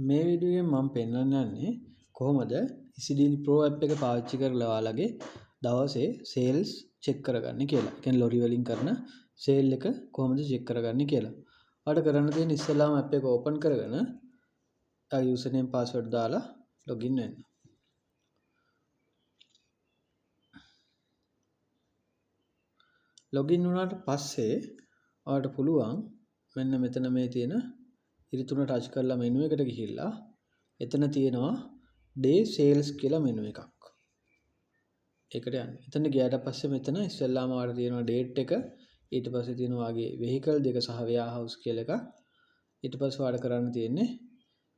මේ වීඩියෝෙන් මම පෙන්වන්න යන්නේ කොහොමද EasyDeal Pro app එක පාවිච්චි කරලා ඔයාලගේ දවසේ සේල්ස් චෙක් කරගන්නේ කියලා. ඒ කියන්නේ ලොරි වලින් කරන සේල් එක කොහොමද චෙක් කරගන්නේ කියලා. ඔයාලට කරන්න තියෙන්නේ ඉස්සෙල්ලාම app එක ඕපන් කරගෙන user name password දාලා login වෙන්න. login වුණාට පස්සේ ඔයාලට පුළුවන් මෙන්න මෙතන මේ තියෙන ඉරිතුන ටච් කරලා මෙනු එකට ගිහිල්ලා එතන තියෙනවා day sales කියලා මෙනු එකක්. ඒකට යන්න. එතන ගියාට පස්සේ මෙතන ඉස්සෙල්ලාම ඔයාලට තියෙනවා date එක. ඊට පස්සේ තියෙනවා වාගේ vehicle දෙක සහ warehouse කියලා එකක්. ඊට පස්සේ ඔයාලට කරන්න තියෙන්නේ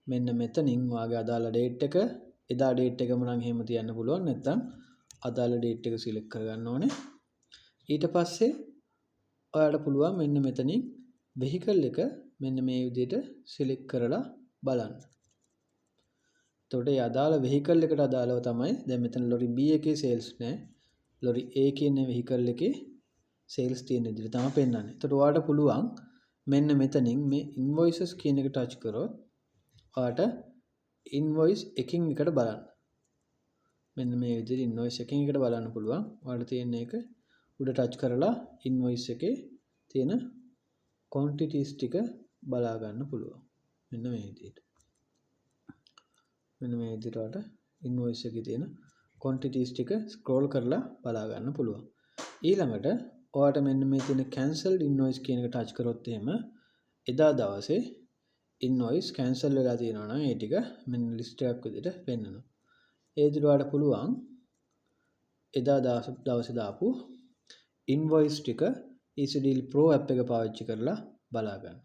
මෙන්න මෙතනින් වාගේ අදාළ date එක එදා date එකම නම් එහෙම තියන්න පුළුවන්. නැත්නම් අදාළ date එක select කරගන්න ඕනේ. ඊට පස්සේ ඔයාලට පුළුවන් මෙන්න මෙතනින් vehicle එක මෙන්න මේ විදිහට select කරලා බලන්න. එතකොට ඒ අදාළ vehicle එකට අදාළව තමයි දැන් මෙතන lorry B එකේ sales නැහැ. lorry A කියන vehicle එකේ sales තියෙන විදිහට තමයි පෙන්වන්නේ. එතකොට ඔයාලට පුළුවන් මෙන්න මෙතනින් මේ invoices කියන එක touch කරොත් ඔයාලට invoice එකින් එකට බලන්න. මෙන්න මේ විදිහට invoice එකින් එකට බලන්න පුළුවන්. ඔයාලට තියෙන එක උඩ touch කරලා invoice එකේ තියෙන quantities ටික බලා ගන්න පුළුවන්. මෙන්න මේ විදිහට. මෙන්න මේ විදිහට ඔයාලට invoice එකේ තියෙන quantities ටික scroll කරලා බලා ගන්න පුළුවන්. ඊළඟට ඔයාලට මෙන්න මේ තියෙන cancelled invoice කියන එක touch කරොත් එහෙම එදා දවසේ invoice cancel වෙලා තියෙනවා නම් ඒ ටික මෙන්න list එකක් විදිහට පෙන්වනවා. ඒ විදිහට ඔයාලට පුළුවන් එදා දවසේ දාපු invoice ටික EasyDeal Pro app එක පාවිච්චි කරලා බලා ගන්න.